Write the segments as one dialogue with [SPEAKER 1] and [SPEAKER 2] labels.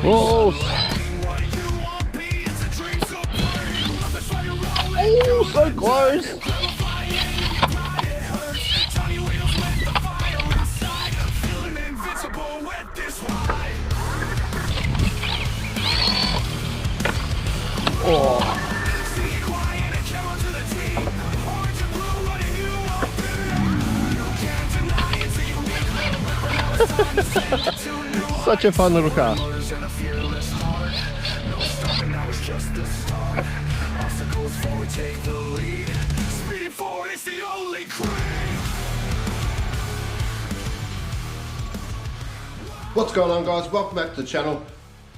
[SPEAKER 1] Oh, oh, so close. Oh. Such a fun little car. What's going on, guys? Welcome back to the channel.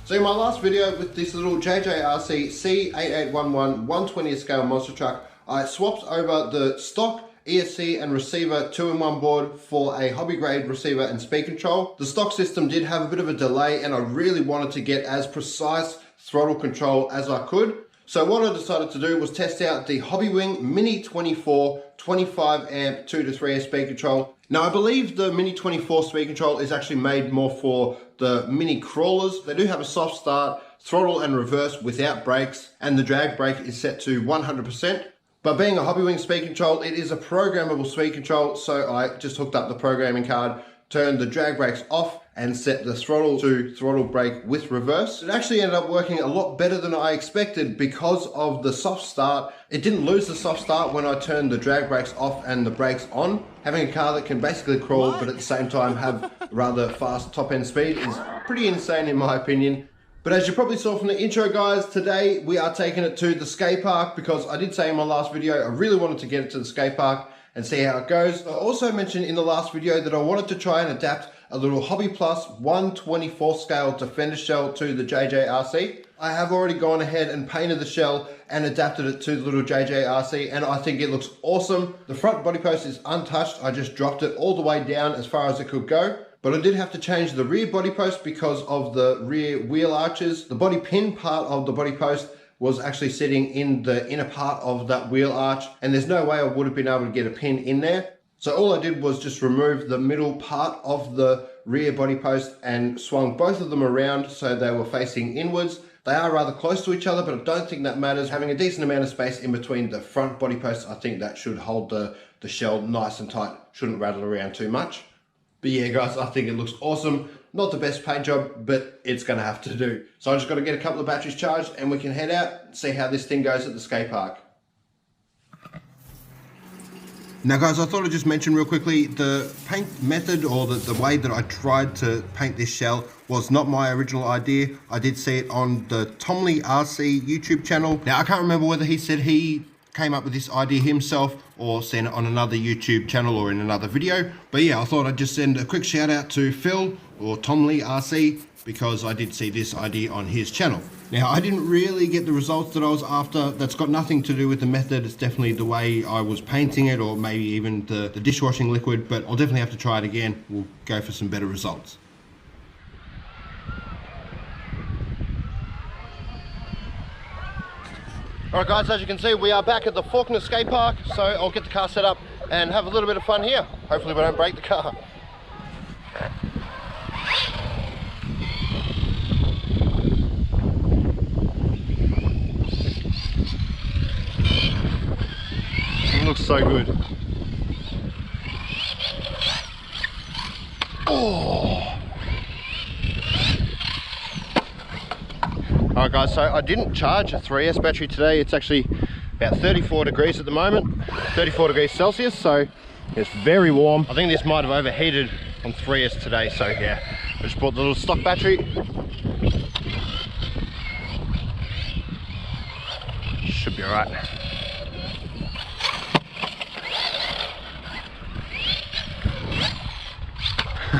[SPEAKER 1] So in my last video with this little Jjrc C8811 1/20th scale monster truck, I swapped over the stock ESC and receiver 2-in-1 board for a hobby grade receiver and speed control. The stock system did have a bit of a delay and I really wanted to get as precise throttle control as I could. So what I decided to do was test out the Hobbywing MINI24 25 amp 2 to 3 amp speed control. Now I believe the MINI24 speed control is actually made more for the mini crawlers. They do have a soft start, throttle and reverse without brakes, and the drag brake is set to 100%. But being a Hobbywing speed control, it is a programmable speed control, so I just hooked up the programming card, turned the drag brakes off, and set the throttle to throttle brake with reverse. It actually ended up working a lot better than I expected because of the soft start. It didn't lose the soft start when I turned the drag brakes off and the brakes on. Having a car that can basically crawl but at the same time have rather fast top end speed is pretty insane in my opinion. But as you probably saw from the intro, guys, today we are taking it to the skate park because I did say in my last video I really wanted to get it to the skate park and see how it goes. I also mentioned in the last video that I wanted to try and adapt a little HobbyPlus 1/24 scale Defender shell to the Jjrc. I have already gone ahead and painted the shell and adapted it to the little Jjrc, and I think it looks awesome. The front body post is untouched. I just dropped it all the way down as far as it could go. But I did have to change the rear body post because of the rear wheel arches. The body pin part of the body post was actually sitting in the inner part of that wheel arch, and there's no way I would have been able to get a pin in there. So all I did was just remove the middle part of the rear body post and swung both of them around so they were facing inwards. They are rather close to each other, but I don't think that matters. Having a decent amount of space in between the front body posts, I think that should hold the shell nice and tight. Shouldn't rattle around too much. But yeah, guys, I think it looks awesome. Not the best paint job, but it's gonna have to do. So I just gotta get a couple of batteries charged and we can head out and see how this thing goes at the skate park. Now guys, I thought I'd just mention real quickly, the paint method or the way that I tried to paint this shell was not my original idea. I did see it on the DumboRC YouTube channel. Now I can't remember whether he said he came up with this idea himself or seen it on another YouTube channel or in another video. But yeah, I thought I'd just send a quick shout out to Phil or DumboRC because I did see this idea on his channel. Now I didn't really get the results that I was after. That's got nothing to do with the method. It's definitely the way I was painting it or maybe even the dishwashing liquid, but I'll definitely have to try it again. We'll go for some better results. Alright guys, as you can see we are back at the Faulkner skate park, so I'll get the car set up and have a little bit of fun here. Hopefully we don't break the car. It looks so good. Oh! Alright guys, so I didn't charge a 3S battery today. It's actually about 34 degrees at the moment, 34 degrees Celsius, so it's very warm. I think this might have overheated on 3S today, so yeah, I just bought the little stock battery. Should be alright.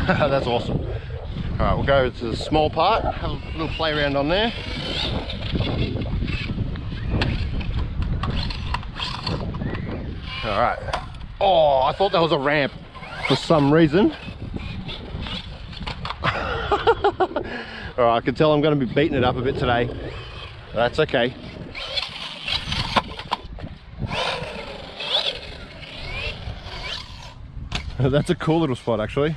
[SPEAKER 1] That's awesome. Alright, we'll go to the small part, have a little play around on there. Alright. Oh, I thought that was a ramp for some reason. Alright, I can tell I'm going to be beating it up a bit today. That's okay. That's a cool little spot actually.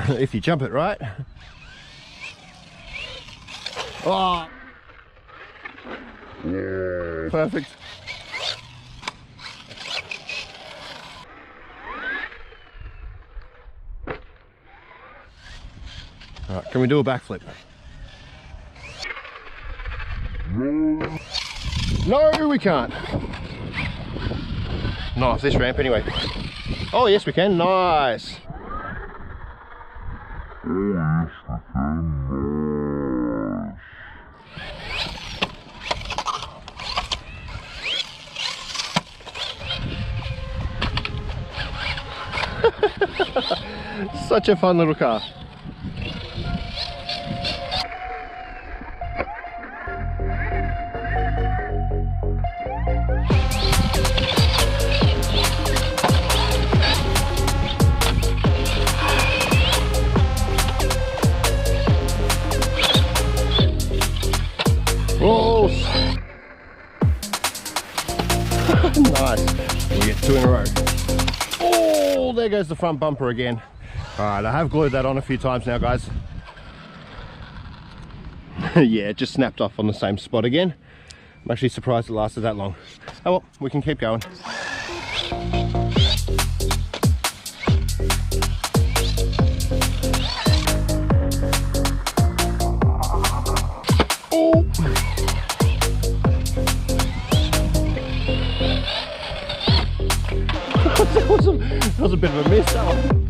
[SPEAKER 1] If you jump it right. Oh! Yeah. Perfect. Alright, can we do a backflip? No, we can't. Not off this ramp anyway. Oh yes we can, nice. Such a fun little car. Oh, nice. We get 2 in a row. Oh, there goes the front bumper again. All right, I have glued that on a few times now, guys. Yeah, it just snapped off on the same spot again. I'm actually surprised it lasted that long. Oh well, we can keep going. Oh! that was a bit of a miss, that one.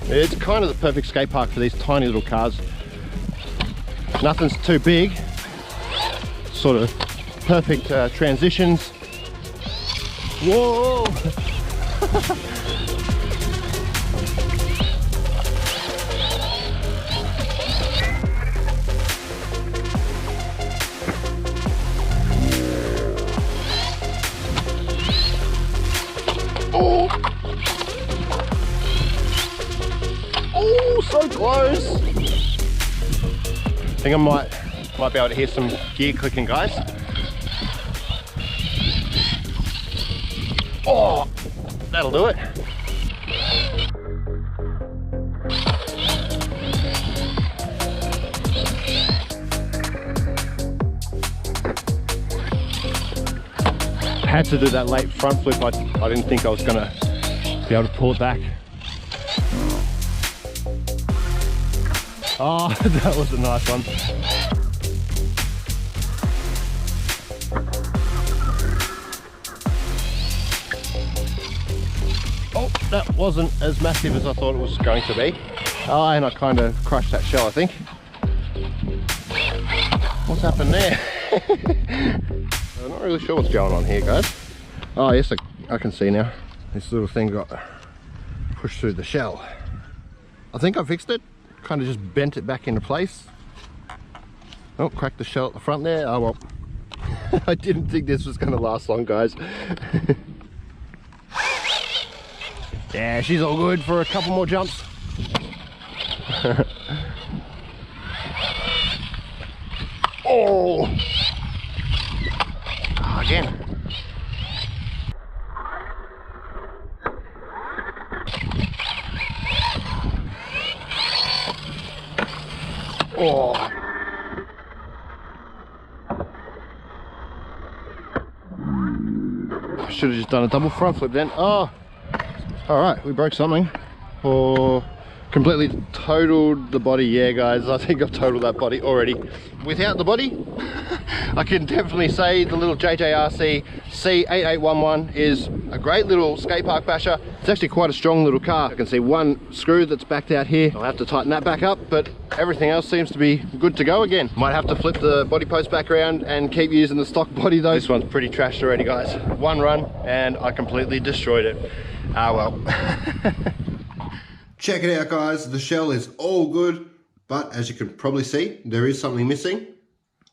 [SPEAKER 1] It's kind of the perfect skate park for these tiny little cars. Nothing's too big. Sort of perfect transitions. Whoa! Oh, so close! I think I might be able to hear some gear clicking, guys. Oh, that'll do it. I had to do that late front flip. I didn't think I was gonna be able to pull it back. Oh, that was a nice one. Oh, that wasn't as massive as I thought it was going to be. Oh, and I kind of crushed that shell, I think. What's happened there? I'm not really sure what's going on here, guys. Oh, yes, I can see now. This little thing got pushed through the shell. I think I fixed it. Kind of just bent it back into place. Oh, cracked the shell at the front there. Oh well. I didn't think this was going to last long, guys. Yeah, she's all good for a couple more jumps. Oh! Again. Oh. I should have just done a double front flip then. Oh, all right, we broke something. Or completely totaled the body. Yeah, guys, I think I've totaled that body already. Without the body, I can definitely say the little Jjrc C8811 is a great little skate park basher. It's actually quite a strong little car. I can see one screw that's backed out here. I'll have to tighten that back up, but everything else seems to be good to go again. Might have to flip the body post back around and keep using the stock body though. This one's pretty trashed already, guys. One run and I completely destroyed it. Ah well. Check it out, guys. The shell is all good, but as you can probably see, there is something missing.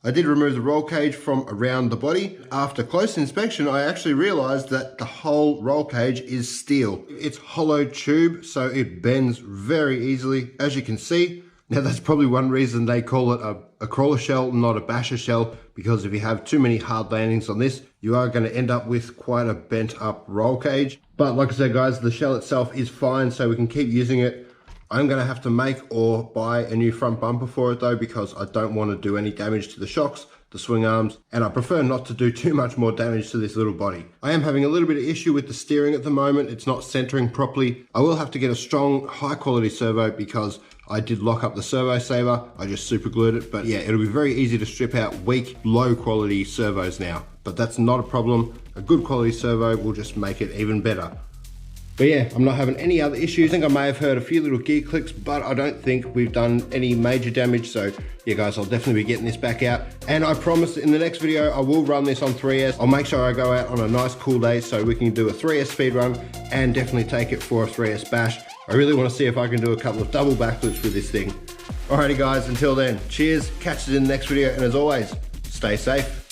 [SPEAKER 1] I did remove the roll cage from around the body. After close inspection, I actually realized that the whole roll cage is steel. It's hollow tube, so it bends very easily, as you can see. Now that's probably one reason they call it a crawler shell, not a basher shell, because if you have too many hard landings on this, you are going to end up with quite a bent up roll cage. But like I said guys, the shell itself is fine, so we can keep using it. I'm going to have to make or buy a new front bumper for it though, because I don't want to do any damage to the shocks, the swing arms, and I prefer not to do too much more damage to this little body. I am having a little bit of issue with the steering at the moment. It's not centering properly. I will have to get a strong, high quality servo because I did lock up the servo saver. I just super glued it, but yeah, it'll be very easy to strip out weak, low quality servos now, but that's not a problem. A good quality servo will just make it even better. But yeah, I'm not having any other issues. I think I may have heard a few little gear clicks, but I don't think we've done any major damage. So yeah guys, I'll definitely be getting this back out. And I promise in the next video, I will run this on 3S. I'll make sure I go out on a nice cool day so we can do a 3S speed run and definitely take it for a 3S bash. I really want to see if I can do a couple of double backflips with this thing. Alrighty guys, until then, cheers, catch you in the next video, and as always, stay safe.